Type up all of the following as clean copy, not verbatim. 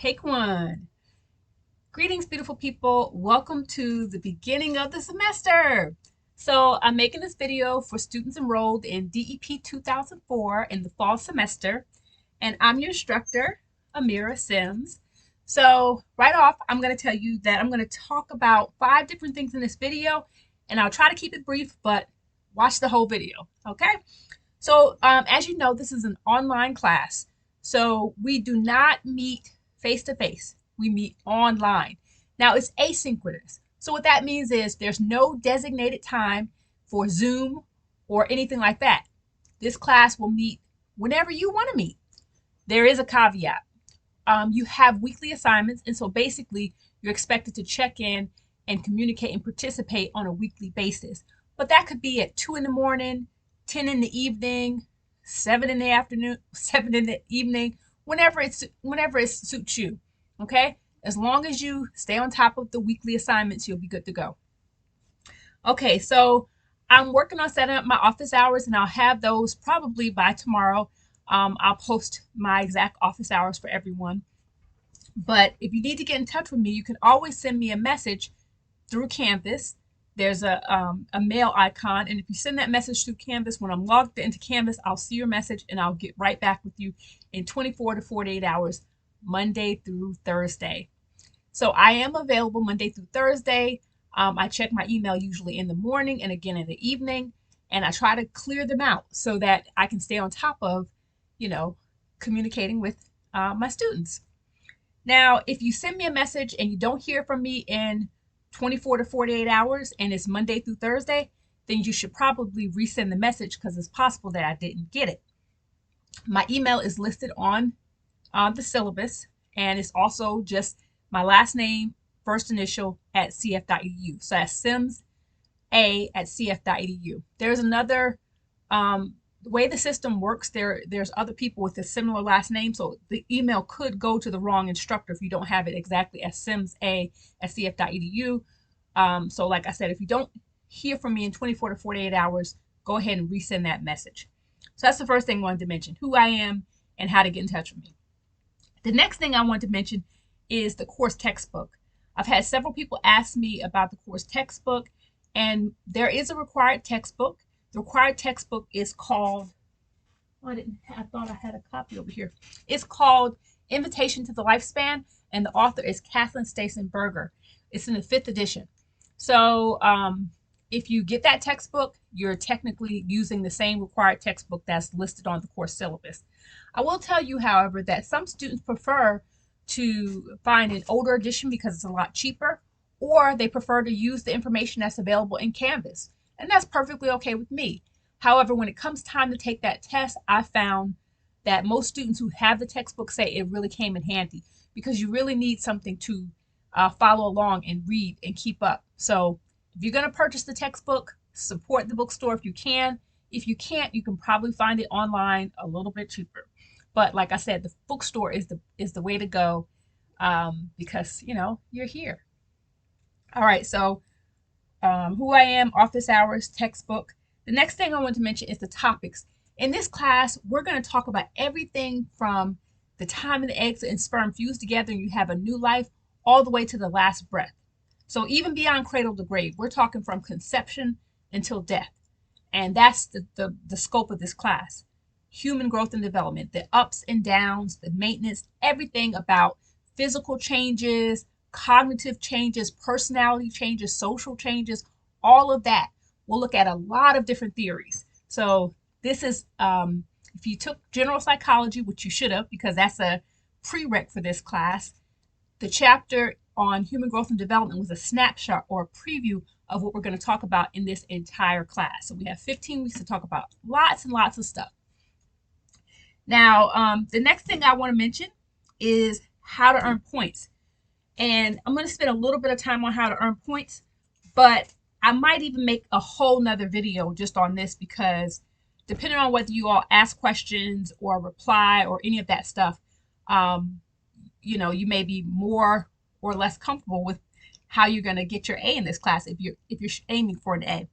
Take one. Greetings, beautiful people. Welcome to the beginning of the semester. So I'm making this video for students enrolled in DEP 2004 in the fall semester. And I'm your instructor, Amira Sims. So right off, I'm going to tell you that I'm going to talk about 5 different things in this video. And I'll try to keep it brief, but watch the whole video, okay? So as you know, this is an online class. So we do not meet face-to-face. We meet online. Now it's asynchronous. So what that means is there's no designated time for Zoom or anything like that. This class will meet whenever you want to meet. There is a caveat. You have weekly assignments, and so basically you're expected to check in and communicate and participate on a weekly basis. But that could be at 2 in the morning, 10 in the evening, 7 in the afternoon, 7 in the evening, whenever it suits you. Okay? As long as you stay on top of the weekly assignments, you'll be good to go. Okay, so I'm working on setting up my office hours, and I'll have those probably by tomorrow. I'll post my exact office hours for everyone. But if you need to get in touch with me, you can always send me a message through Canvas. There's a mail icon, and if you send that message through Canvas, when I'm logged into Canvas, I'll see your message and I'll get right back with you in 24 to 48 hours, Monday through Thursday. So I am available Monday through Thursday. I check my email usually in the morning and again in the evening, and I try to clear them out so that I can stay on top of, communicating with my students. Now, if you send me a message and you don't hear from me in 24 to 48 hours and it's Monday through Thursday, then you should probably resend the message because it's possible that I didn't get it. My email is listed on the syllabus, and it's also just my last name, first initial at cf.edu. So that's simsa@cf.edu. There's another, the way the system works, there's other people with a similar last name, so the email could go to the wrong instructor if you don't have it exactly as simsa@cf.edu. So like I said, if you don't hear from me in 24 to 48 hours, go ahead and resend that message. So that's the first thing I wanted to mention, who I am and how to get in touch with me. The next thing I want to mention is the course textbook. I've had several people ask me about the course textbook, and there is a required textbook. The required textbook is called, I thought I had a copy over here. It's called Invitation to the Lifespan, and the author is Kathleen Stason-Berger. It's in the 5th edition. So if you get that textbook, you're technically using the same required textbook that's listed on the course syllabus. I will tell you, however, that some students prefer to find an older edition because it's a lot cheaper, or they prefer to use the information that's available in Canvas. And that's perfectly okay with me. However, when it comes time to take that test, I found that most students who have the textbook say it really came in handy because you really need something to follow along and read and keep up. So if you're going to purchase the textbook, support the bookstore if you can. If you can't, you can probably find it online a little bit cheaper. But like I said, the bookstore is the way to go because, you're here. All right, so who I am, office hours, textbook. The next thing I want to mention is the topics. In this class, we're going to talk about everything from the time the eggs and sperm fuse together and you have a new life, all the way to the last breath. So even beyond cradle to grave, we're talking from conception until death. And that's the scope of this class. Human growth and development, the ups and downs, the maintenance, everything about physical changes, cognitive changes, personality changes, social changes, all of that. We'll look at a lot of different theories. So this is, if you took general psychology, which you should have because that's a prereq for this class, the chapter on human growth and development was a snapshot or a preview of what we're going to talk about in this entire class. So we have 15 weeks to talk about lots and lots of stuff. Now, the next thing I want to mention is how to earn points. And I'm going to spend a little bit of time on how to earn points, but I might even make a whole nother video just on this because depending on whether you all ask questions or reply or any of that stuff, you may be more or less comfortable with how you're going to get your A in this class if you're aiming for an A.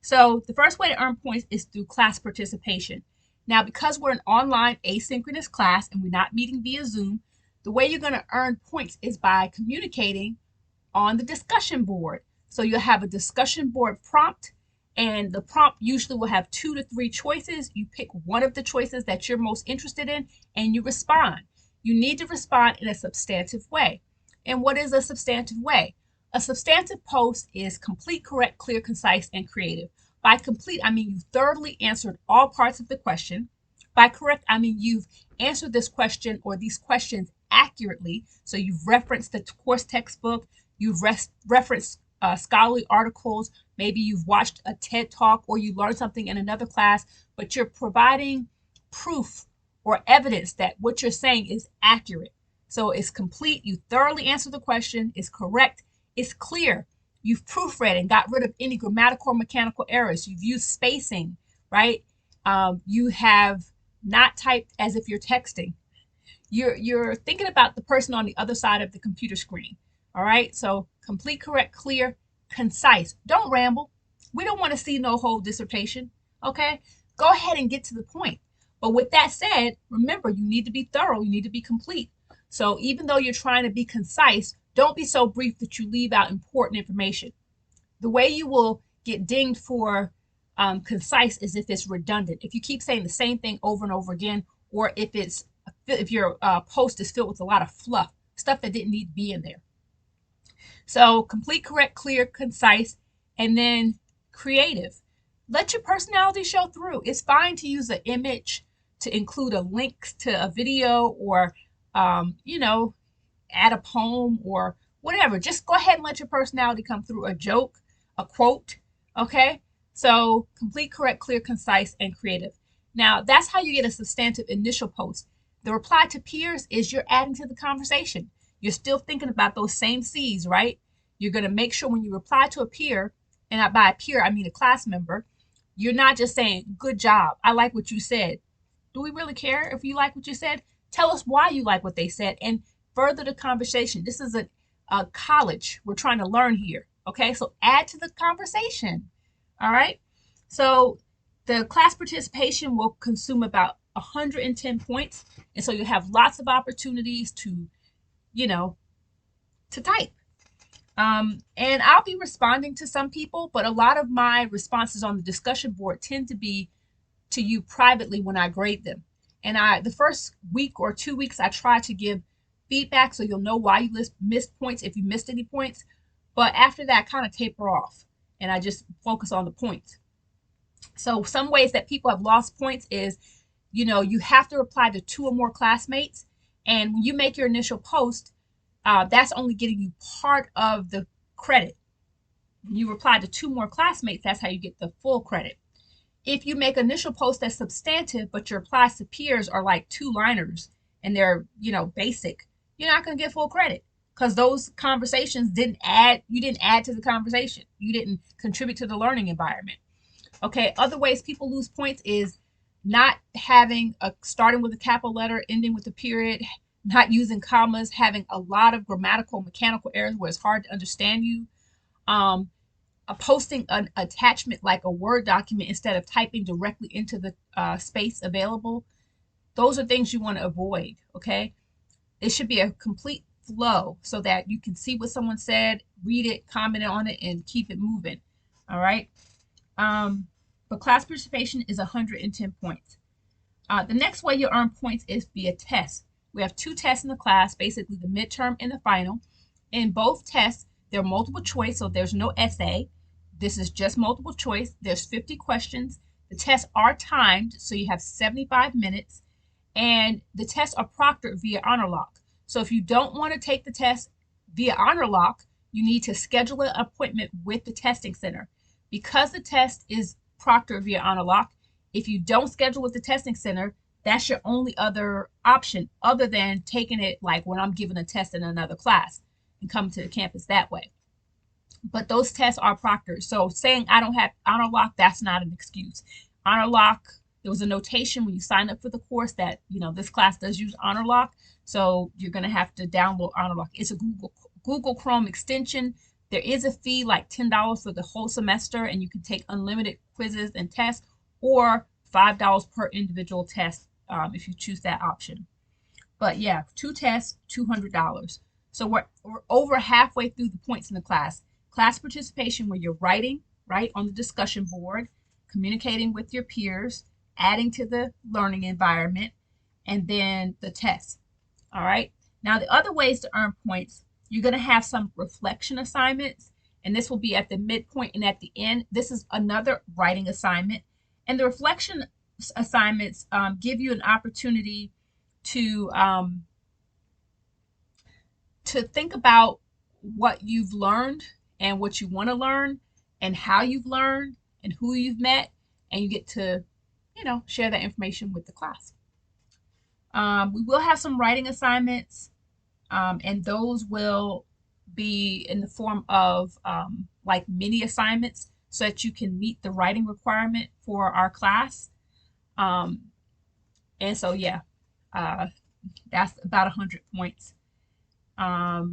So the first way to earn points is through class participation. Now, because we're an online asynchronous class and we're not meeting via Zoom, The way you're going to earn points is by communicating on the discussion board. So you'll have a discussion board prompt, and the prompt usually will have 2 to 3 choices. You pick one of the choices that you're most interested in and you respond. You need to respond in a substantive way. And what is a substantive way? A substantive post is complete, correct, clear, concise, and creative. By complete, I mean you've thoroughly answered all parts of the question. By correct, I mean you've answered this question or these questions accurately. So you've referenced the course textbook, you've referenced scholarly articles, maybe you've watched a TED talk or you learned something in another class, but you're providing proof or evidence that what you're saying is accurate. So it's complete, you thoroughly answered the question, it's correct, it's clear. You've proofread and got rid of any grammatical or mechanical errors. You've used spacing, right? You have not typed as if you're texting. You're thinking about the person on the other side of the computer screen. All right. So complete, correct, clear, concise. Don't ramble. We don't want to see no whole dissertation. Okay. Go ahead and get to the point. But with that said, remember, you need to be thorough. You need to be complete. So even though you're trying to be concise, don't be so brief that you leave out important information. The way you will get dinged for concise is if it's redundant. If you keep saying the same thing over and over again, or if your post is filled with a lot of fluff, stuff that didn't need to be in there. So complete, correct, clear, concise, and then creative. Let your personality show through. It's fine to use an image, to include a link to a video, or add a poem or whatever. Just go ahead and let your personality come through. A joke, a quote. Okay. So complete, correct, clear, concise, and creative. Now that's how you get a substantive initial post. The reply to peers is you're adding to the conversation. You're still thinking about those same C's, right? You're going to make sure when you reply to a peer, and by a peer, I mean a class member, you're not just saying, good job, I like what you said. Do we really care if you like what you said? Tell us why you like what they said and further the conversation. This is a college. We're trying to learn here. Okay, so add to the conversation. All right. So the class participation will consume about 110 points. And so you have lots of opportunities to type. And I'll be responding to some people, but a lot of my responses on the discussion board tend to be to you privately when I grade them. And the first week or 2 weeks, I try to give feedback so you'll know why you missed points if you missed any points. But after that, I kind of taper off and I just focus on the points. So some ways that people have lost points is, you have to reply to 2 or more classmates. And when you make your initial post, that's only getting you part of the credit. When you reply to 2 more classmates, that's how you get the full credit. If you make initial post that's substantive, but your replies to peers are like 2-liners and they're, basic, you're not going to get full credit because those conversations you didn't add to the conversation. You didn't contribute to the learning environment. Okay. Other ways people lose points is not starting with a capital letter, ending with a period, not using commas, having a lot of grammatical, mechanical errors where it's hard to understand you. Posting an attachment like a Word document instead of typing directly into the space available. Those are things you want to avoid, okay? It should be a complete flow so that you can see what someone said, read it, comment on it, and keep it moving, all right? But class participation is 110 points. The next way you earn points is via tests. We have 2 tests in the class, basically the midterm and the final. In both tests, they're multiple choice, so there's no essay. This is just multiple choice. There's 50 questions. The tests are timed, so you have 75 minutes. And the tests are proctored via HonorLock. So if you don't want to take the test via HonorLock, you need to schedule an appointment with the testing center. Because the test is proctored via HonorLock, if you don't schedule with the testing center, that's your only other option other than taking it like when I'm giving a test in another class and coming to the campus that way. But those tests are proctored. So saying I don't have HonorLock, that's not an excuse. HonorLock, there was a notation when you sign up for the course that, this class does use HonorLock. So you're going to have to download HonorLock. It's a Google Chrome extension. There is a fee like $10 for the whole semester, and you can take unlimited quizzes and tests, or $5 per individual test if you choose that option. But yeah, 2 tests, $200. So we're over halfway through the points in the class. Class participation, where you're writing, right, on the discussion board, communicating with your peers, adding to the learning environment, and then the test. All right. Now, the other ways to earn points, you're going to have some reflection assignments, and this will be at the midpoint and at the end. This is another writing assignment. And the reflection assignments give you an opportunity to think about what you've learned and what you want to learn and how you've learned and who you've met, and you get to, share that information with the class. We will have some writing assignments, and those will be in the form of like mini assignments so that you can meet the writing requirement for our class. And so, yeah, that's about 100 points. Yeah,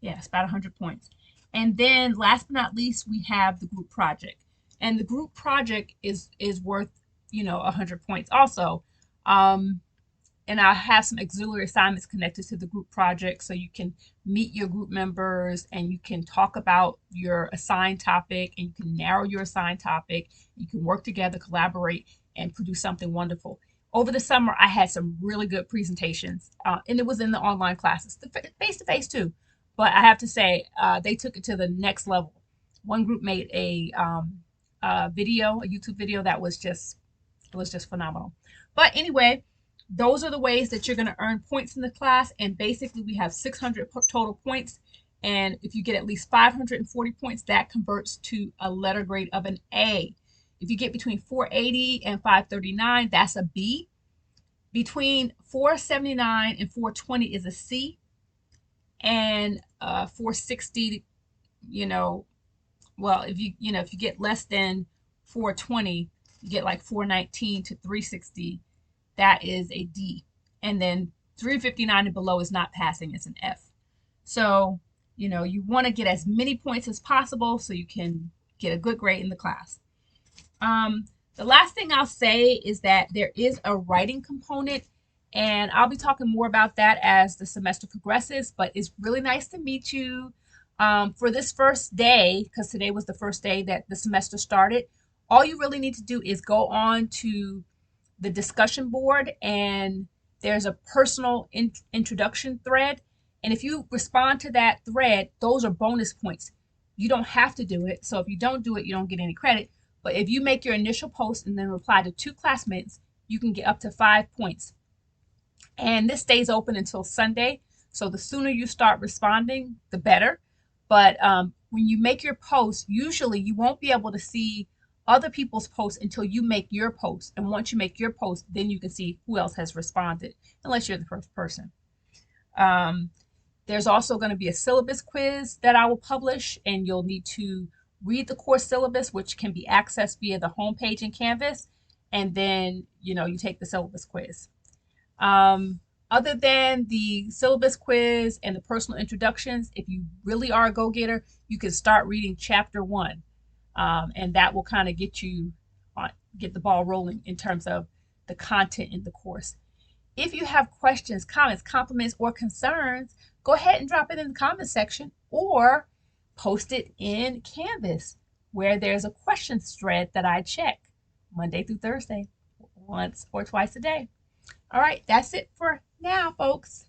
it's about 100 points. And then last but not least, we have the group project. And the group project is worth, 100 points also. And I have some auxiliary assignments connected to the group project so you can meet your group members and you can talk about your assigned topic and you can narrow your assigned topic. You can work together, collaborate, and produce something wonderful. Over the summer, I had some really good presentations, and it was in the online classes, the face-to-face too. But I have to say, they took it to the next level. One group made a video, a YouTube video that was just phenomenal. But anyway, those are the ways that you're going to earn points in the class. And basically, we have 600 total points. And if you get at least 540 points, that converts to a letter grade of an A. If you get between 480 and 539, that's a B. Between 479 and 420 is a C. And 460, well, if you get less than 420, you get like 419 to 360. That is a D. And then 359 and below is not passing, it's an F. So, you want to get as many points as possible so you can get a good grade in the class. The last thing I'll say is that there is a writing component, and I'll be talking more about that as the semester progresses, but it's really nice to meet you. For this first day, because today was the first day that the semester started, all you really need to do is go on to the discussion board, and there's a personal introduction thread. And if you respond to that thread, those are bonus points. You don't have to do it. So if you don't do it, you don't get any credit. But if you make your initial post and then reply to 2 classmates, you can get up to 5 points. And this stays open until Sunday. So the sooner you start responding, the better. But when you make your post, usually you won't be able to see other people's posts until you make your post. And once you make your post, then you can see who else has responded, unless you're the first person. There's also going to be a syllabus quiz that I will publish, and you'll need to read the course syllabus, which can be accessed via the homepage in Canvas, and then you take the syllabus quiz. Other than the syllabus quiz and the personal introductions, if you really are a go-getter, you can start reading chapter 1. And that will kind of get the ball rolling in terms of the content in the course. If you have questions, comments, compliments, or concerns, go ahead and drop it in the comment section or post it in Canvas, where there's a questions thread that I check Monday through Thursday, once or twice a day. All right, that's it for now, folks.